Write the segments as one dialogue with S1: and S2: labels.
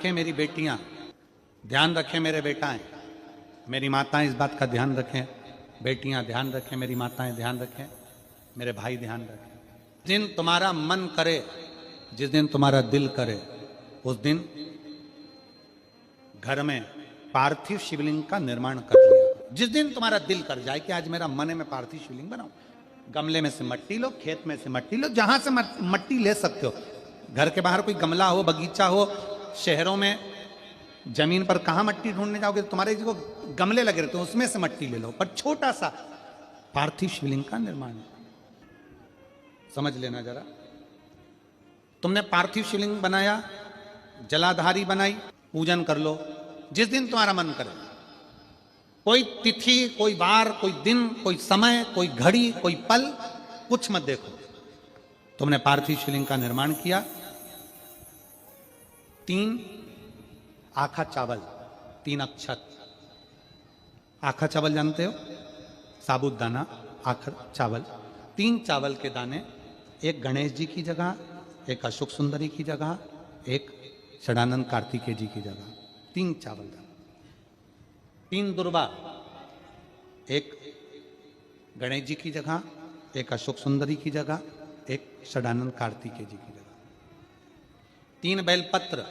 S1: रखें मेरी बेटियां, ध्यान रखें मेरे बेटाएं, मेरी माताएं इस बात का ध्यान रखें, बेटियां ध्यान रखें, मेरी माताएं ध्यान रखें, मेरे भाई ध्यान रखें। जिस दिन तुम्हारा मन करे, जिस दिन तुम्हारा दिल करे, उस दिन घर में पार्थिव शिवलिंग का निर्माण कर लिया। जिस दिन तुम्हारा दिल कर जाए कि आज मेरा मन है मैं पार्थिव शिवलिंग बनाऊं, गमले में से मट्टी लो, खेत में से मट्टी लो, जहां से मट्टी ले सकते हो। घर के बाहर कोई गमला हो, बगीचा हो, शहरों में जमीन पर कहां मट्टी ढूंढने जाओगे, तुम्हारे जो गमले लगे रहते हैं उसमें से मट्टी ले लो, पर छोटा सा पार्थिव शिवलिंग का निर्माण समझ लेना जरा। तुमने पार्थिव शिवलिंग बनाया, जलाधारी बनाई, पूजन कर लो जिस दिन तुम्हारा मन करे। कोई तिथि, कोई वार, कोई दिन, कोई समय, कोई घड़ी, कोई पल, कुछ मत देखो। तुमने पार्थिव शिवलिंग का निर्माण किया। 3 आखा चावल, 3 अक्षत। आखा चावल जानते हो, साबुत दाना, आखा चावल। 3 चावल के दाने, एक गणेश जी की जगह, एक अशोक सुंदरी की जगह, एक षडानंद कार्तिकेय जी की जगह। 3 चावल दाना। 3 दुर्वा, एक गणेश जी की जगह, एक अशोक सुंदरी की जगह, एक षडानंद कार्तिकेय जी की जगह। 3 बेलपत्र,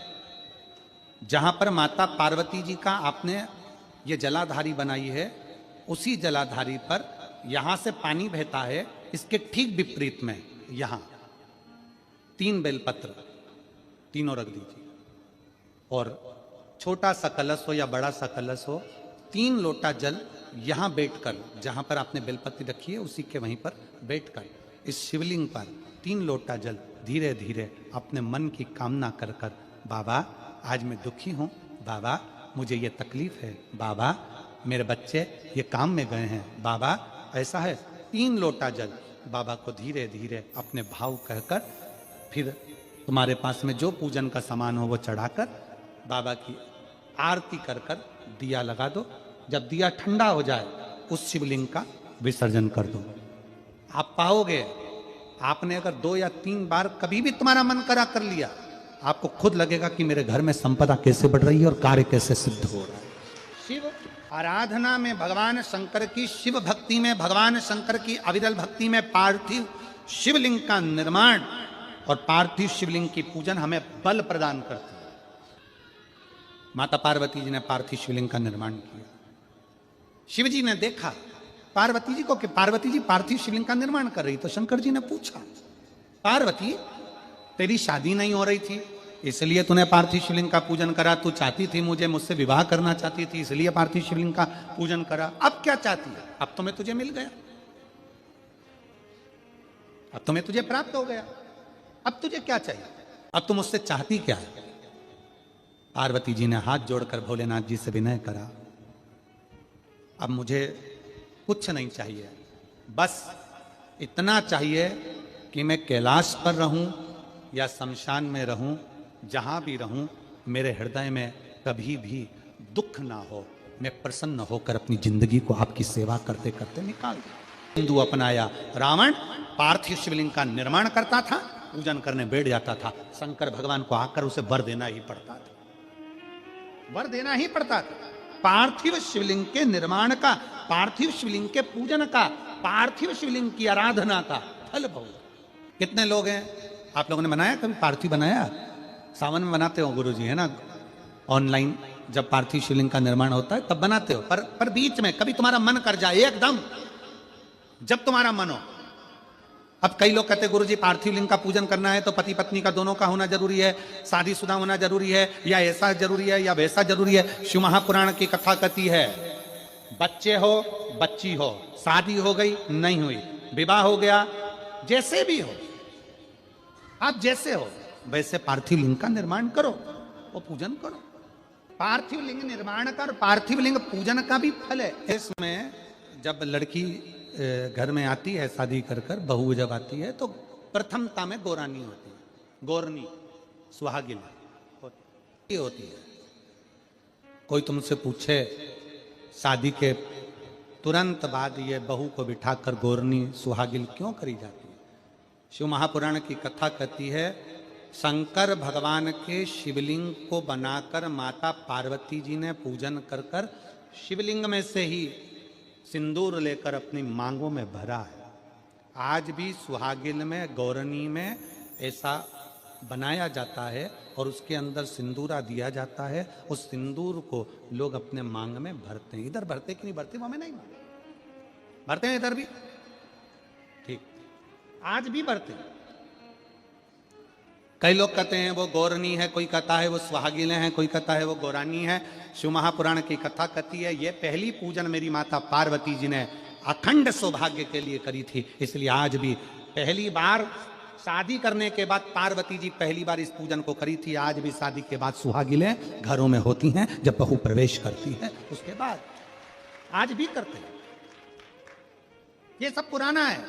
S1: जहां पर माता पार्वती जी का आपने ये जलाधारी बनाई है, उसी जलाधारी पर यहां से पानी बहता है, इसके ठीक विपरीत में यहां 3 बेलपत्र, तीनों रख दीजिए। और छोटा सा कलश हो या बड़ा सा कलश हो, 3 लोटा जल यहां बैठकर, जहां पर आपने बेलपत्ती रखी है उसी के वहीं पर बैठकर इस शिवलिंग पर 3 लोटा जल धीरे धीरे अपने मन की कामना कर कर, बाबा आज मैं दुखी हूं, बाबा मुझे ये तकलीफ है, बाबा मेरे बच्चे ये काम में गए हैं, बाबा ऐसा है। 3 लोटा जल बाबा को धीरे धीरे अपने भाव कहकर, फिर तुम्हारे पास में जो पूजन का सामान हो वो चढ़ाकर बाबा की आरती कर कर दिया लगा दो। जब दिया ठंडा हो जाए उस शिवलिंग का विसर्जन कर दो। आप पाओगे, आपने अगर 2 या 3 बार कभी भी तुम्हारा मन करा कर लिया, आपको खुद लगेगा कि मेरे घर में संपदा कैसे बढ़ रही है और कार्य कैसे सिद्ध हो रहा है। शिव आराधना में भगवान शंकर की, शिव भक्ति में भगवान शंकर की अविरल भक्ति में पार्थिव शिवलिंग का निर्माण और पार्थिव शिवलिंग की पूजन हमें बल प्रदान करती है। माता पार्वती जी ने पार्थिव शिवलिंग का निर्माण किया। शिव जी ने देखा पार्वती जी को कि पार्वती जी पार्थिव शिवलिंग का निर्माण कर रही, तो शंकर जी ने पूछा, पार्वती तेरी शादी नहीं हो रही थी इसलिए तूने पार्थिव शिवलिंग का पूजन करा, तू चाहती थी मुझे, मुझसे विवाह करना चाहती थी इसलिए पार्थिव शिवलिंग का पूजन करा, अब क्या चाहती है? अब तो मैं तुझे मिल गया, अब तो मैं तुझे प्राप्त हो गया, अब तुझे क्या चाहिए? अब तुम मुझसे चाहती क्या है? पार्वती जी ने हाथ जोड़कर भोलेनाथ जी से विनय करा, अब मुझे कुछ नहीं चाहिए, बस इतना चाहिए कि मैं कैलाश पर रहूं या शमशान में रहूं, जहां भी रहूं मेरे हृदय में कभी भी दुख ना हो, मैं प्रसन्न होकर अपनी जिंदगी को आपकी सेवा करते करते निकाल दूं। हिंदू अपनाया, रावण पार्थिव शिवलिंग का निर्माण करता था, पूजन करने बैठ जाता था, शंकर भगवान को आकर उसे वर देना ही पड़ता था, वर देना ही पड़ता था। पार्थिव शिवलिंग के निर्माण का, पार्थिव शिवलिंग के पूजन का, पार्थिव शिवलिंग की आराधना का फल बहुत। कितने लोग हैं, आप लोगों ने बनाया कभी पार्थिव? बनाया, सावन में बनाते हो गुरुजी, है ना, ऑनलाइन जब पार्थिव शिवलिंग का निर्माण होता है तब बनाते हो, पर बीच में कभी तुम्हारा मन कर जाए एकदम, जब तुम्हारा मन हो। अब कई लोग कहते हैं गुरुजी पार्थिव लिंग का पूजन करना है तो पति पत्नी का दोनों का होना जरूरी है, शादीशुदा होना जरूरी है, या ऐसा जरूरी है या वैसा जरूरी है। शिव महापुराण की कथा कहती है, बच्चे हो बच्ची हो, शादी हो गई नहीं हुई, विवाह हो गया, जैसे भी हो, आप जैसे हो वैसे पार्थिव लिंग का निर्माण करो, वो पूजन करो। पार्थिव लिंग निर्माण का और पार्थिव लिंग पूजन का भी फल है। इसमें जब लड़की घर में आती है शादी कर कर, बहू जब आती है तो प्रथमता में गोरानी होती है, गोरनी सुहागिन होती है। कोई तुमसे पूछे शादी के तुरंत बाद ये बहू को बिठाकर गोरनी सुहागिन क्यों करी जाती है? शिव महापुराण की कथा कहती है शंकर भगवान के शिवलिंग को बनाकर माता पार्वती जी ने पूजन कर कर शिवलिंग में से ही सिंदूर लेकर अपनी मांगों में भरा है। आज भी सुहागिन में, गौरनी में ऐसा बनाया जाता है और उसके अंदर सिंदूरा दिया जाता है। उस सिंदूर को लोग अपने मांग में भरते हैं। इधर भरते कि नहीं भरते, वो हमें नहीं भरते हैं, इधर भी ठीक, आज भी भरते हैं। कई लोग कहते हैं वो गौरनी है, कोई कहता है वो सुहागिन है, कोई कहता है वो गौरानी है। शिव महापुराण की कथा कहती है ये पहली पूजन मेरी माता पार्वती जी ने अखंड सौभाग्य के लिए करी थी, इसलिए आज भी पहली बार शादी करने के बाद पार्वती जी पहली बार इस पूजन को करी थी। आज भी शादी के बाद सुहागिनें घरों में होती हैं, जब बहू प्रवेश करती है उसके बाद आज भी करते हैं। ये सब पुराना है,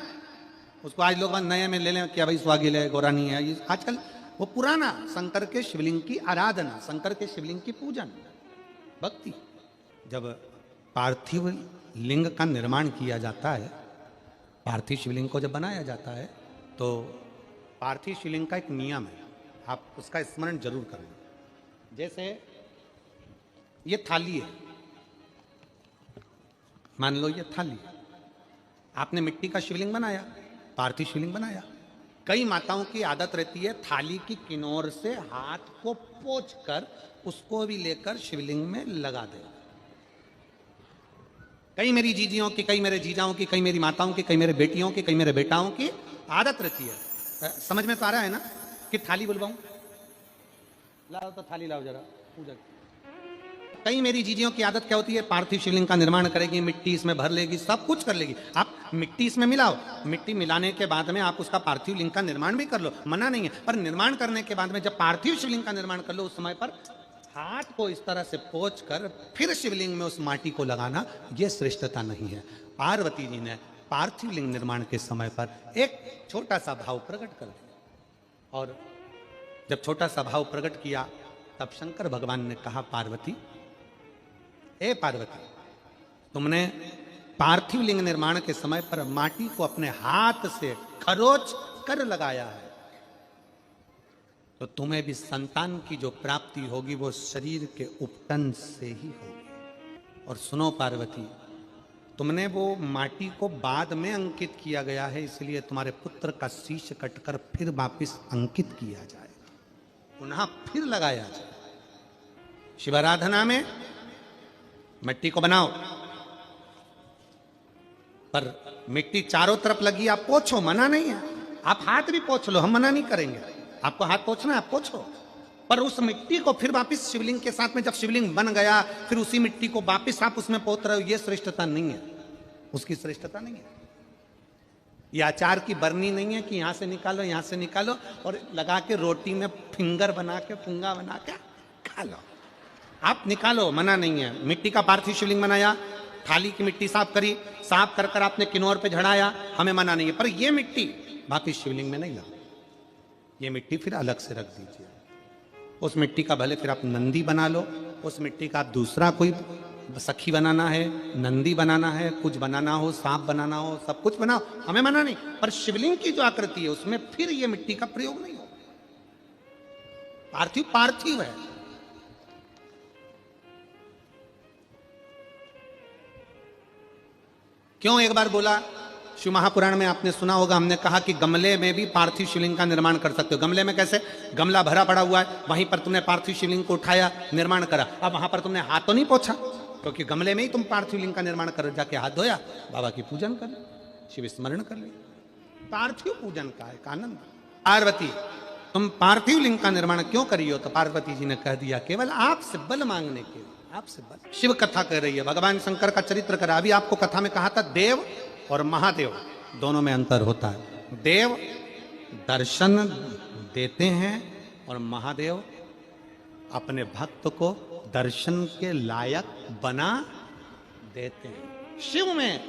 S1: उसको आज लोग नए में ले लें क्या भाई सुहागिन है, गौरानी है। ये आजकल वो पुराना शंकर के शिवलिंग की आराधना, शंकर के शिवलिंग की पूजन, भक्ति। जब पार्थिव लिंग का निर्माण किया जाता है, पार्थिव शिवलिंग को जब बनाया जाता है तो पार्थिव शिवलिंग का एक नियम है, आप उसका स्मरण जरूर करें। जैसे ये थाली है, मान लो ये थाली, आपने मिट्टी का शिवलिंग बनाया, पार्थिव शिवलिंग बनाया। कई माताओं की आदत रहती है थाली की किनार से हाथ को पोंछकर उसको भी लेकर शिवलिंग में लगा दे। कई मेरी जीजियों की, कई मेरे जीजाओं की, कई मेरी माताओं की, कई मेरे बेटियों की, कई मेरे बेटाओं की आदत रहती है। समझ में तो आ रहा है ना कि थाली बुलवाऊं? लाओ तो थाली लाओ जरा पूजा। कई मेरी जीजियों की आदत क्या होती है, पार्थिव शिवलिंग का निर्माण करेगी, मिट्टी इसमें भर लेगी, सब कुछ कर लेगी। आप मिट्टी इसमें मिलाओ, मिट्टी मिलाने के बाद में आप उसका पार्थिव लिंग का निर्माण भी कर लो, मना नहीं है। पर निर्माण करने के बाद में जब पार्थिव शिवलिंग का निर्माण कर लो, उस समय पर हाथ को इस तरह से पोंछ कर फिर शिवलिंग में उस माटी को लगाना, यह श्रेष्ठता नहीं है। पार्वती जी ने पार्थिव लिंग निर्माण के समय पर एक छोटा सा भाव प्रकट कर दिया, और जब छोटा सा भाव प्रकट किया तब शंकर भगवान ने कहा, पार्वती, हे पार्वती, तुमने पार्थिव लिंग निर्माण के समय पर माटी को अपने हाथ से खरोच कर लगाया है, तो तुम्हें भी संतान की जो प्राप्ति होगी वो शरीर के उपटन से ही होगी। और सुनो पार्वती, तुमने वो माटी को बाद में अंकित किया गया है, इसलिए तुम्हारे पुत्र का शीश कटकर फिर वापिस अंकित किया जाए, पुनः फिर लगाया जाए। शिवाराधना में मिट्टी को बनाओ, पर मिट्टी चारों तरफ लगी, आप पोंछो, मना नहीं है। आप हाथ भी पोंछ लो, हम मना नहीं करेंगे। आपको हाथ पोंछना है आप पोंछो, पर उस मिट्टी को फिर वापस शिवलिंग के साथ में, जब शिवलिंग बन गया फिर उसी मिट्टी को वापस आप उसमें पोत रहे हो, ये श्रेष्ठता नहीं है, उसकी श्रेष्ठता नहीं है। ये अचार की बरनी नहीं है कि यहां से निकालो, यहां से निकालो और लगा के रोटी में फिंगर बना के, पुंगा बना के खा लो। आप निकालो, मना नहीं है। मिट्टी का पार्थिव शिवलिंग बनाया, थाली की मिट्टी साफ करी, साफ कर कर आपने किन्नौर पे झड़ाया, हमें मना नहीं है। पर ये मिट्टी वापिस शिवलिंग में नहीं लगा, ये मिट्टी फिर अलग से रख दीजिए। उस मिट्टी का भले फिर आप नंदी बना लो, उस मिट्टी का आप दूसरा कोई सखी बनाना है, नंदी बनाना है, कुछ बनाना हो, सांप बनाना हो, सब कुछ बनाओ, हमें मना नहीं। पर शिवलिंग की जो आकृति है उसमें फिर ये मिट्टी का प्रयोग नहीं हो। पार्थिव पार्थिव है। क्यों एक बार बोला, शिव महापुराण में आपने सुना होगा, हमने कहा कि गमले में भी पार्थिव शिवलिंग का निर्माण कर सकते हो। गमले में कैसे? गमला भरा पड़ा हुआ है, वहीं पर तुमने पार्थिव शिवलिंग को उठाया, निर्माण करा। अब वहां पर तुमने हाथ तो नहीं पोंछा, क्योंकि गमले में ही तुम पार्थिव लिंग का निर्माण कर, जाके हाथ धोया, बाबा की पूजन कर, शिव स्मरण कर लिया। पार्थिव पूजन का एक आनंद। पार्वती, तुम पार्थिव लिंग का निर्माण क्यों करी हो? तो पार्वती जी ने कह दिया, केवल आपसे बल मांगने के लिए, आपसे बल। शिव कथा कह रही है, भगवान शंकर का चरित्र करा। अभी आपको कथा में कहा था देव और महादेव दोनों में अंतर होता है। देव दर्शन देते हैं और महादेव अपने भक्त को दर्शन के लायक बना देते हैं। शिव में,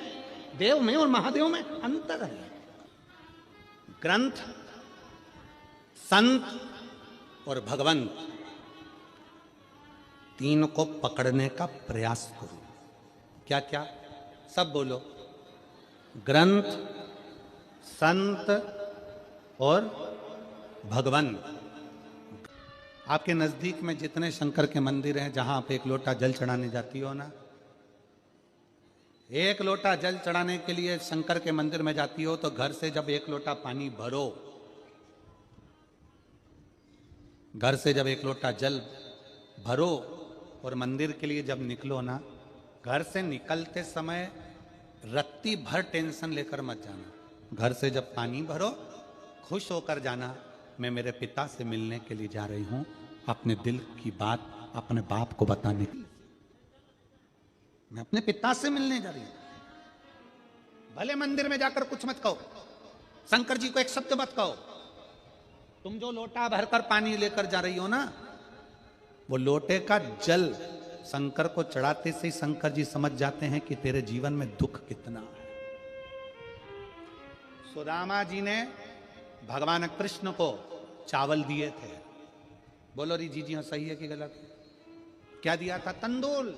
S1: देव में और महादेव में अंतर है। ग्रंथ, संत और भगवंत, तीन को पकड़ने का प्रयास करो। क्या क्या? सब बोलो। ग्रंथ, संत और भगवंत, आपके नजदीक में जितने शंकर के मंदिर हैं, जहां आप एक लोटा जल चढ़ाने जाती हो ना, एक लोटा जल चढ़ाने के लिए शंकर के मंदिर में जाती हो, तो घर से जब एक लोटा पानी भरो, घर से जब एक लोटा जल भरो और मंदिर के लिए जब निकलो ना, घर से निकलते समय रत्ती भर टेंशन लेकर मत जाना। घर से जब पानी भरो, खुश होकर जाना, मैं मेरे पिता से मिलने के लिए जा रही हूं, अपने दिल की बात अपने बाप को बताने के लिए। मैं अपने पिता से मिलने जा रही हूं। भले मंदिर में जाकर कुछ मत कहो, शंकर जी को एक शब्द मत कहो, तुम जो लोटा भरकर पानी लेकर जा रही हो ना, वो लोटे का जल शंकर को चढ़ाते से ही शंकर जी समझ जाते हैं कि तेरे जीवन में दुख कितना है। सुदामा जी ने भगवान कृष्ण को चावल दिए थे। बोलो री जी हाँ, सही है कि गलत? क्या दिया था? तंदूल।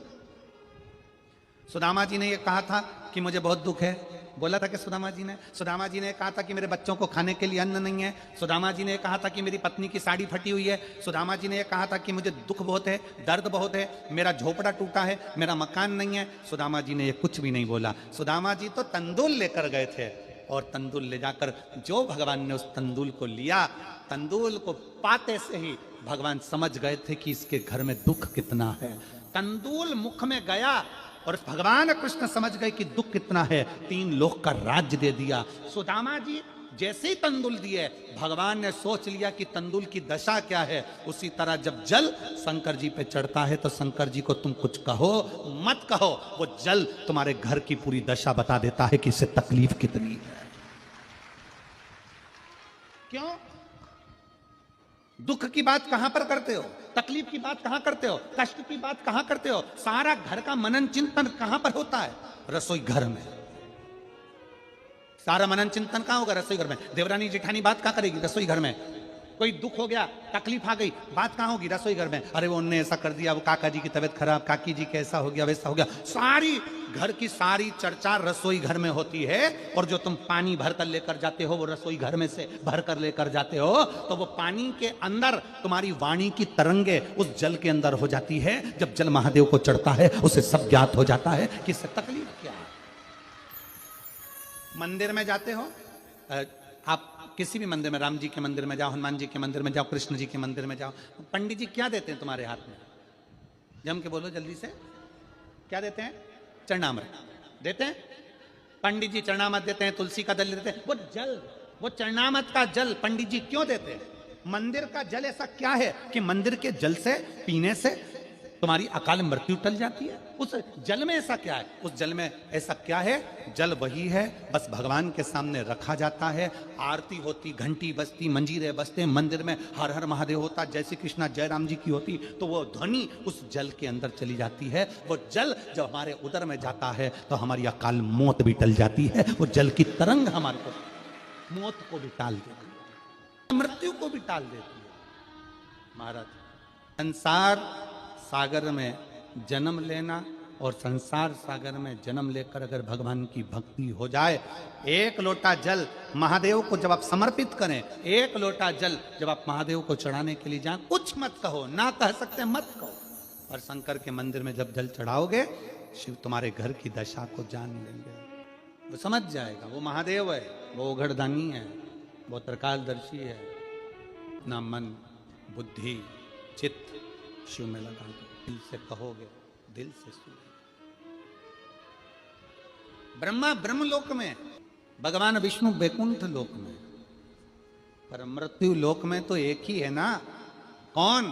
S1: सुदामा जी ने ये कहा था कि मुझे बहुत दुख है। बोला था कि सुदामा जी ने कहा था कि मेरे बच्चों को खाने के लिए अन्न नहीं है। सुदामा जी ने कहा था कि मेरी पत्नी की साड़ी फटी हुई है। सुदामा जी ने कहा था कि मुझे दुख बहुत है, दर्द बहुत है, मेरा झोपड़ा टूटा है, मेरा मकान नहीं है। सुदामा जी ने ये कुछ भी नहीं बोला। सुदामा जी तो तंदूल लेकर गए थे, और तंदूल ले जाकर जो भगवान ने उस तंदूल को लिया, तंदूल को पाते से ही भगवान समझ गए थे कि इसके घर में दुख कितना है। तंदूल मुख में गया और भगवान कृष्ण समझ गए कि दुख कितना है, 3 लोक का राज्य दे दिया। सुदामा जी जैसे ही तंदूल दिए, भगवान ने सोच लिया कि तंदूल की दशा क्या है। उसी तरह जब जल शंकर जी पे चढ़ता है, तो शंकर जी को तुम कुछ कहो मत कहो, वो जल तुम्हारे घर की पूरी दशा बता देता है कि इससे तकलीफ कितनी है। क्यों? दुख की बात कहां पर करते हो, तकलीफ की बात कहां करते हो, कष्ट की बात कहां करते हो? सारा घर का मनन चिंतन कहां पर होता है? रसोई घर में। सारा मनन चिंतन कहां होगा? रसोई घर में। देवरानी जेठानी बात कहां करेगी? रसोई घर में। कोई दुख हो गया, तकलीफ आ गई, बात कहां होगी? रसोई घर में। अरे वो उनने ऐसा कर दिया, वो काका जी की तबीयत खराब, काकी जी कैसा हो गया, वैसा हो गया। सारी घर की सारी चर्चा रसोई घर में होती है। और जो तुम पानी भर कर लेकर जाते हो, वो रसोई घर में से भर कर लेकर जाते हो, तो वो पानी के अंदर तुम्हारी वाणी की तरंगे उस जल के अंदर हो जाती है। जब जल महादेव को चढ़ता है, उसे सब ज्ञात हो जाता है कि इससे तकलीफ क्या है। मंदिर में जाते हो आप, किसी भी मंदिर में, राम जी के मंदिर में जाओ, हनुमान जी के मंदिर में जाओ, कृष्ण जी के मंदिर में जाओ, पंडित जी क्या देते हैं तुम्हारे हाथ में? जम के बोलो जल्दी से, क्या देते हैं? चरणामृत देते हैं। पंडित जी चरणामृत देते हैं, तुलसी का जल देते हैं। वो जल, वो चरणामृत का जल पंडित जी क्यों देते हैं? मंदिर का जल ऐसा क्या है कि मंदिर के जल से पीने से तुम्हारी अकाल मृत्यु टल जाती है? उस जल में ऐसा क्या है? उस जल में ऐसा क्या है? जल वही है, बस भगवान के सामने रखा जाता है, आरती होती, घंटी बजती, मंजीरे बजते, मंदिर में हर हर महादेव होता, जय श्री कृष्णा जय राम जी की होती, तो वो ध्वनि उस जल के अंदर चली जाती है। वो जल जब हमारे उदर में जाता है, तो हमारी अकाल मौत भी टल जाती है। वो जल की तरंग हमारे को मौत को भी टाल देती है, मृत्यु को भी टाल देती है। महाराज, संसार सागर में जन्म लेना और संसार सागर में जन्म लेकर अगर भगवान की भक्ति हो जाए, एक लोटा जल महादेव को जब आप समर्पित करें, एक लोटा जल जब आप महादेव को चढ़ाने के लिए जाएं, कुछ मत कहो, ना कह सकते मत कहो। और शंकर के मंदिर में जब जल चढ़ाओगे, शिव तुम्हारे घर की दशा को जान लेंगे, वो समझ जाएगा। वो महादेव है, वो उघड़दानी है, वो त्रिकालदर्शी है। ना मन बुद्धि चित्त शिव में लगा दो, दिल से कहोगे, दिल से सुनो। ब्रह्मा ब्रह्मलोक में, भगवान विष्णु वैकुंठ लोक में, पर मृत्यु लोक में तो एक ही है ना। कौन?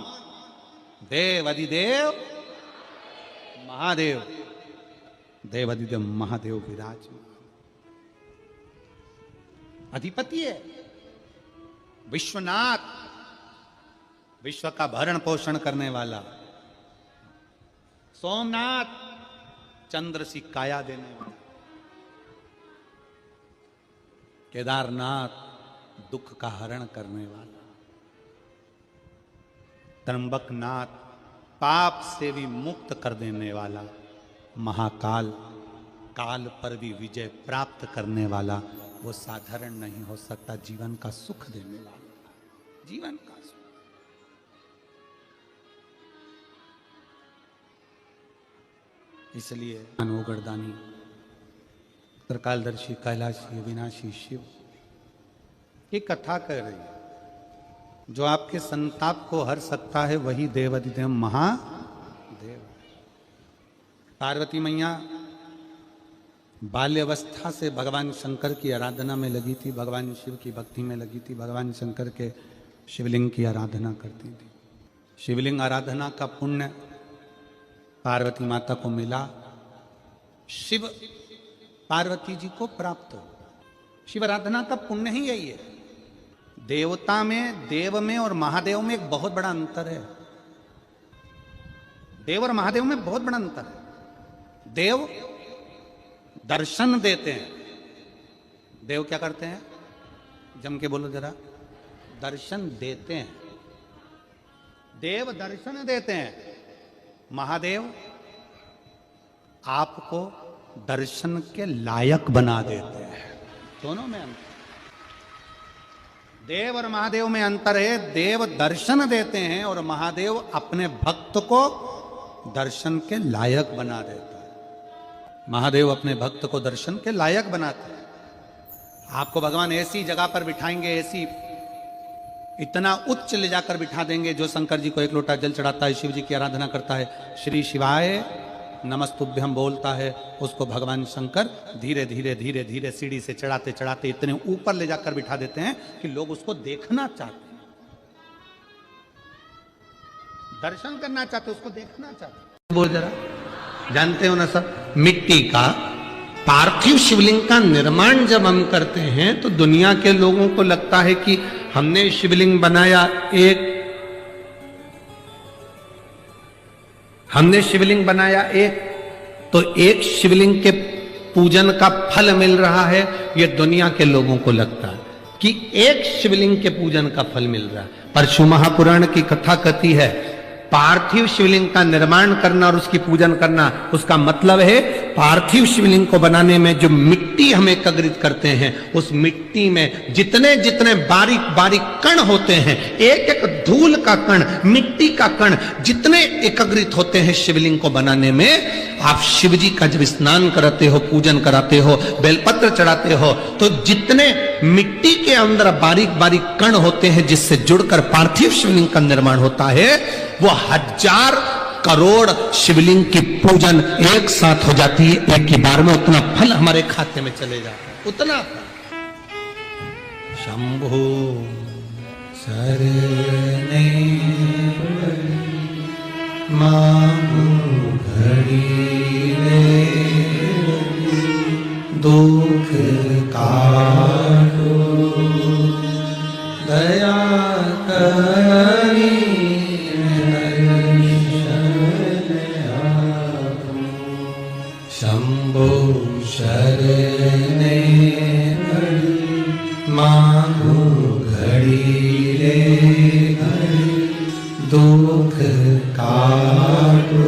S1: देव अधिदेव महादेव। देव अधिदेव महादेव विराजमान अधिपति है, विश्वनाथ, विश्व का भरण पोषण करने वाला। सोमनाथ, चंद्र सी काया देने वाला। केदारनाथ, दुख का हरण करने वाला। त्र्यंबकनाथ, पाप से भी मुक्त कर देने वाला। महाकाल, काल पर भी विजय प्राप्त करने वाला। वो साधारण नहीं हो सकता, जीवन का सुख देने वाला, जीवन का सुख। इसलिए अनोगरदानी त्रिकालदर्शी कैलाशी विनाशी शिव की कथा कर रही है। जो आपके संताप को हर सकता है वही देवाधिदेव महादेव। पार्वती मैया बाल्यावस्था से भगवान शंकर की आराधना में लगी थी, भगवान शिव की भक्ति में लगी थी, भगवान शंकर के शिवलिंग की आराधना करती थी। शिवलिंग आराधना का पुण्य पार्वती माता को मिला, शिव पार्वती जी को प्राप्त हो। शिव आराधना का पुण्य ही यही है। देवता में, देव में और महादेव में एक बहुत बड़ा अंतर है। देव और महादेव में बहुत बड़ा अंतर है। देव दर्शन देते हैं। देव क्या करते हैं? जम के बोलो जरा। दर्शन देते हैं। देव दर्शन देते हैं। महादेव आपको दर्शन के लायक बना देते हैं। दोनों में अंतर। देव और महादेव में अंतर है। देव दर्शन देते हैं और महादेव अपने भक्त को दर्शन के लायक बना देता है। महादेव अपने भक्त को दर्शन के लायक बनाते हैं। आपको भगवान ऐसी जगह पर बिठाएंगे, ऐसी इतना उच्च ले जाकर बिठा देंगे। जो शंकर जी को एक लोटा जल चढ़ाता है, शिव जी की आराधना करता है, श्री शिवाय नमस्तुभ्यम बोलता है, उसको भगवान शंकर धीरे धीरे धीरे धीरे सीढ़ी से चढ़ाते चढ़ाते इतने ऊपर ले जाकर बिठा देते हैं कि लोग उसको देखना चाहते हैं, दर्शन करना चाहते, उसको देखना चाहते। बोल जरा। जानते हो ना सब, मिट्टी का पार्थिव शिवलिंग का निर्माण जब हम करते हैं तो दुनिया के लोगों को लगता है कि हमने शिवलिंग बनाया, हमने शिवलिंग बनाया तो एक शिवलिंग के पूजन का फल मिल रहा है। ये दुनिया के लोगों को लगता है कि एक शिवलिंग के पूजन का फल मिल रहा है। पर शिव महापुराण की कथा कहती है पार्थिव शिवलिंग का निर्माण करना और उसकी पूजन करना, उसका मतलब है पार्थिव शिवलिंग को बनाने में जो मिट्टी हम एकत्रित करते हैं, उस मिट्टी में जितने जितने बारीक बारीक कण होते हैं, एक एक धूल का कण, मिट्टी का कण जितने एकत्रित होते हैं शिवलिंग को बनाने में, आप शिव जी का जब स्नान कराते हो, पूजन कराते हो, बेलपत्र चढ़ाते हो, तो जितने मिट्टी के अंदर बारीक बारीक कण होते हैं जिससे जुड़कर पार्थिव शिवलिंग का निर्माण होता है, वो 1000 करोड़ शिवलिंग की पूजन एक साथ हो जाती है एक ही बार में। उतना फल हमारे खाते में चले जाता है, उतना फल। शंभो शरणे मांगो घड़ी रे, दुख काटो दया करी, शंभो शरणे मांगो घड़ी रे घड़ी, दुख काटो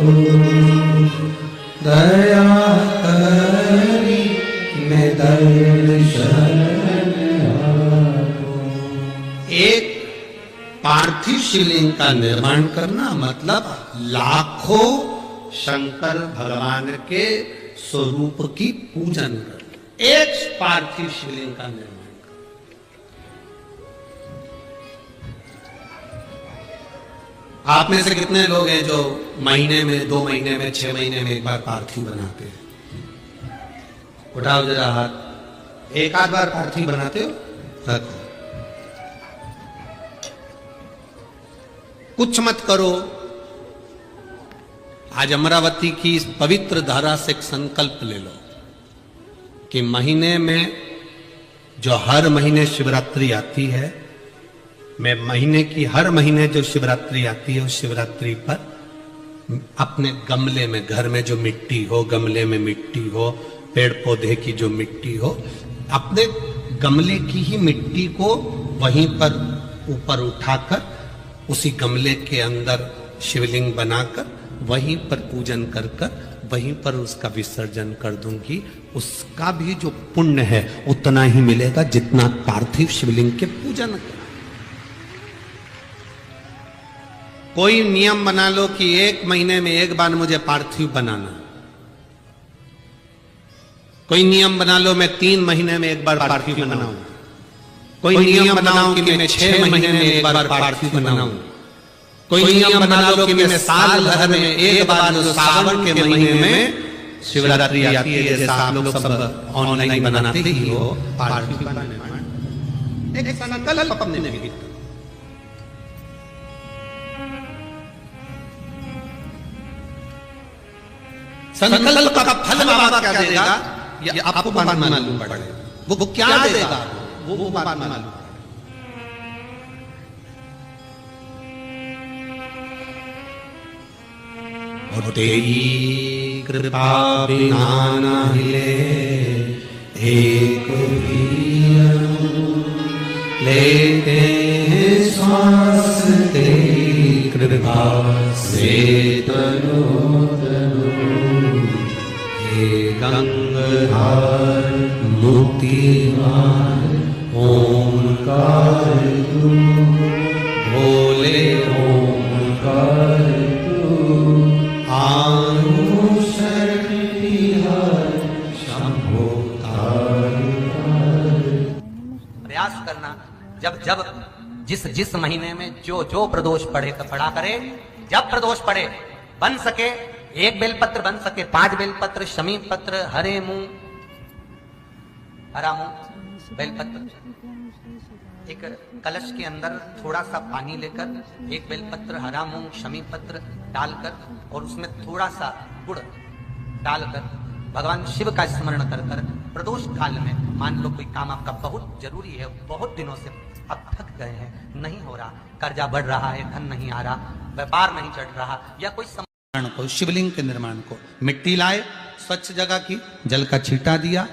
S1: दया करी, मैं दर्शन आपो। एक पार्थिव शिवलिंग का निर्माण करना मतलब लाखों शंकर भगवान के स्वरूप की पूजन कर, एक पार्थिव शिवलिंग का निर्माण कर। आप में से कितने लोग हैं जो महीने में, 2 महीने में, 6 महीने में एक बार पार्थिव बनाते हैं? उठाओ जरा हाथ। एक आध बार पार्थिव बनाते हो? रखो। कुछ मत करो। आज अमरावती की इस पवित्र धारा से एक संकल्प ले लो कि महीने में जो हर महीने शिवरात्रि आती है, मैं महीने की हर महीने जो शिवरात्रि आती है उस शिवरात्रि पर अपने गमले में, घर में जो मिट्टी हो, गमले में मिट्टी हो, पेड़ पौधे की जो मिट्टी हो, अपने गमले की ही मिट्टी को वहीं पर ऊपर उठाकर उसी गमले के अंदर शिवलिंग बनाकर वहीं पर पूजन कर वहीं पर उसका विसर्जन कर दूंगी। उसका भी जो पुण्य है उतना ही मिलेगा जितना पार्थिव शिवलिंग के पूजन का। कोई नियम बना लो कि 1 महीने में एक बार मुझे पार्थिव बनाना,
S2: कोई नियम बना लो मैं 3 महीने में एक बार पार्थिव बनाऊं, कोई नियम बनाओ कि मैं 6 महीने में एक बार पार्थिव बनाऊं, कोई नियम बना लो कि मैं साल भर में एक बार जो सावन के महीने में शिवरात्रि आती है, जैसा आप लोग सब ऑनलाइन बनाते ही हो पार्थिव का निर्माण, एक संकल्प अपने में भी। संकल्प का फल बाबा क्या देगा ये आपको मालूम पड़ेगा, वो क्या देगा वो बात मालूम। और तेरी कृपा बिना न हिले एक भी लेते हैं श्वास, तेरी कृपा से तनो तनो हे गंगाधर मुक्तिवान ओंकार तू, भोले ओंकार तू, आनु शक्ति हर शंभो तारिकार।
S3: प्रयास करना जब जब जिस जिस महीने में जो जो प्रदोष पड़े तो पढ़ा करे, जब प्रदोष पड़े बन सके 1 बेलपत्र, बन सके 5 बेलपत्र, शमी पत्र, हरे मुंह, हरा मुंह बेलपत्र, एक कलश के अंदर थोड़ा सा पानी लेकर 1 बेलपत्र, हरा मूंग, शमी पत्र डालकर और उसमें थोड़ा सा गुड़ डालकर भगवान शिव का स्मरण कर कर प्रदोष काल में, मान लो कोई काम आपका बहुत जरूरी है, बहुत दिनों से अब थक गए हैं, नहीं हो रहा, कर्जा बढ़ रहा है, धन नहीं आ रहा, व्यापार नहीं चढ़ रहा, या कोई
S1: को, शिवलिंग के निर्माण को मिट्टी लाए, स्वच्छ जगह की, जल का छींटा दिया,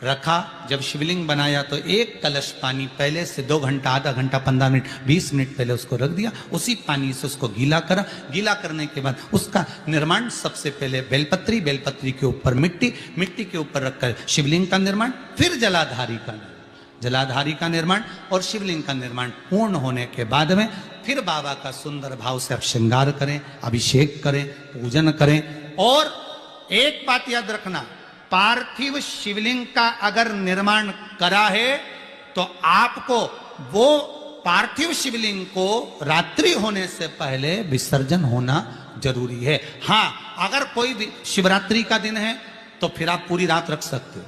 S1: रखा। जब शिवलिंग बनाया तो 1 कलश पानी पहले से 2 घंटा, आधा घंटा, 15 मिनट, 20 मिनट पहले उसको रख दिया, उसी पानी से उसको गीला करा। गीला करने के बाद उसका निर्माण सबसे पहले बेलपत्री, बेलपत्री के ऊपर मिट्टी, मिट्टी के ऊपर रखकर शिवलिंग का निर्माण, फिर जलाधारी का निर्माण और शिवलिंग का निर्माण पूर्ण होने के बाद में फिर बाबा का सुंदर भाव से आप श्रृंगार करें, अभिषेक करें, पूजन करें। और एक बात याद रखना, पार्थिव शिवलिंग का अगर निर्माण करा है तो आपको वो पार्थिव शिवलिंग को रात्रि होने से पहले विसर्जन होना जरूरी है। हाँ, अगर कोई भी शिवरात्रि का दिन है तो फिर आप पूरी रात रख सकते हो,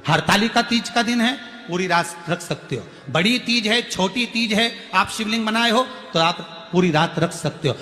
S1: हरतालिका तीज का दिन है पूरी रात रख सकते हो, बड़ी तीज है, छोटी तीज है, आप शिवलिंग बनाए हो तो आप पूरी रात रख सकते हो।